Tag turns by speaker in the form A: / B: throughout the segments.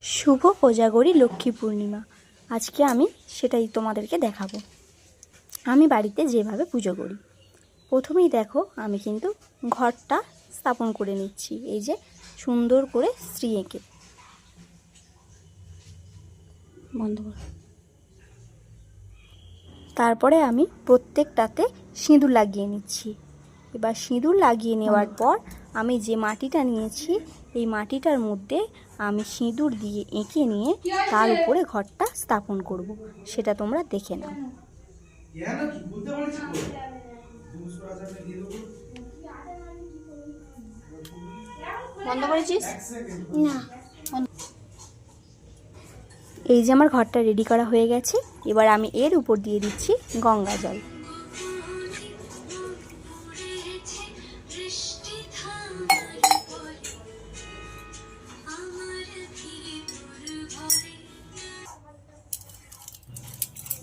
A: শুভ কোজাগরী লক্ষ্মী পূর্ণিমা। আজকে আমি সেটাই তোমাদেরকে দেখাবো। আমি বাড়িতে যেভাবে পুজো করি, প্রথমেই দেখো আমি কিন্তু ঘরটা স্থাপন করে নিচ্ছি। এই যে সুন্দর করে শ্রী এঁকে বন্ধ করো। তারপরে আমি প্রত্যেকটাতে সিঁদুর লাগিয়ে নিচ্ছি। এবার সিঁদুর লাগিয়ে নেওয়ার পর আমি যে মাটিটা নিয়েছি এই মাটিটার মধ্যে আমি সিঁদুর দিয়ে এঁকে নিয়ে তার উপরে ঘরটা স্থাপন করব। সেটা তোমরা দেখে নাও। বন্ধ করেছিস না? এই যে আমার ঘরটা রেডি করা হয়ে গেছে। এবার আমি এর উপর দিয়ে দিচ্ছি গঙ্গা জল।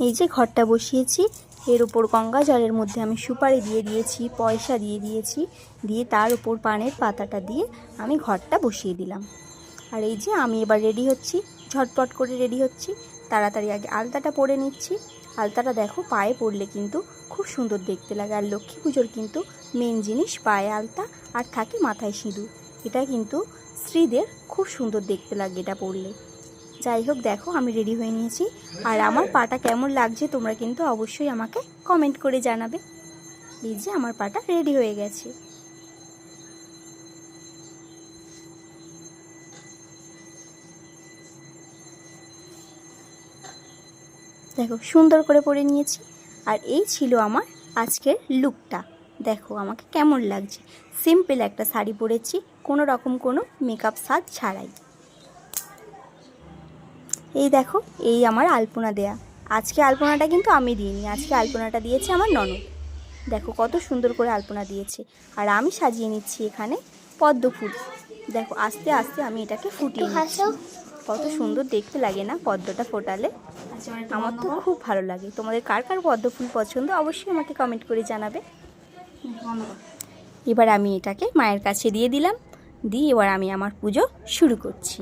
A: এই যে ঘরটা বসিয়েছি, এর উপর গঙ্গা জলের মধ্যে আমি সুপারি দিয়ে দিয়েছি, পয়সা দিয়ে দিয়েছি, দিয়ে তার উপর পানের পাতাটা দিয়ে আমি ঘরটা বসিয়ে দিলাম। আর এই যে আমি এবার রেডি হচ্ছি, ঝটপট করে রেডি হচ্ছি। তাড়াতাড়ি আগে আলতাটা পরে নিচ্ছি। আলতাটা দেখো পায়ে পরলে কিন্তু খুব সুন্দর দেখতে লাগে। আর লক্ষ্মী পুজোর কিন্তু মেন জিনিস পায়ে আলতা আর থাকে মাথায় সিঁদুর। এটা কিন্তু স্ত্রীদের খুব সুন্দর দেখতে লাগে এটা পরলে। যাই হোক, দেখো আমি রেডি হয়ে নিয়েছি। আর আমার পাটা কেমন লাগছে তোমরা কিন্তু অবশ্যই আমাকে কমেন্ট করে জানাবে। এই যে আমার পাটা রেডি হয়ে গেছে। দেখো সুন্দর করে পরে নিয়েছি। আর এই ছিল আমার আজকের লুকটা। দেখো আমাকে কেমন লাগছে। সিম্পল একটা শাড়ি পরেছি, কোনো রকম কোনো মেকআপ সাজ ছাড়াই। এই দেখো, এই আমার আলপনা দেয়া। আজকে আলপনাটা কিন্তু আমি দিইনি, আজকে আলপনাটা দিয়েছে আমার ননদ। দেখো কত সুন্দর করে আলপনা দিয়েছে। আর আমি সাজিয়ে নিচ্ছি এখানে পদ্ম ফুল। দেখো আস্তে আস্তে আমি এটাকে ফুটিয়ে নিচ্ছি। কত সুন্দর দেখতে লাগে না পদ্মটা ফোটালে? আমার তো খুব ভালো লাগে। তোমাদের কার কার পদ্ম ফুল পছন্দ অবশ্যই আমাকে কমেন্ট করে জানাবে। এবার আমি এটাকে মায়ের কাছে দিয়ে দিলাম। দিয়ে এবার আমি আমার পুজো শুরু করছি।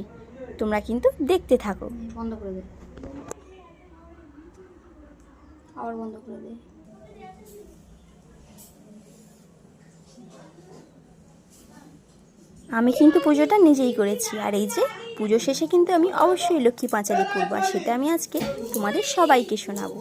A: তোমরা কিন্তু দেখতে থাকো। বন্ধ করে দে, আবার বন্ধ করে দে। আমি কিন্তু পুজোটা নিজেই করেছি। আর এই যে পুজো শেষে কিন্তু আমি অবশ্যই লক্ষ্মী পাঁচালি করবো, আর সেটা আমি আজকে তোমাদের সবাইকে শোনাবো।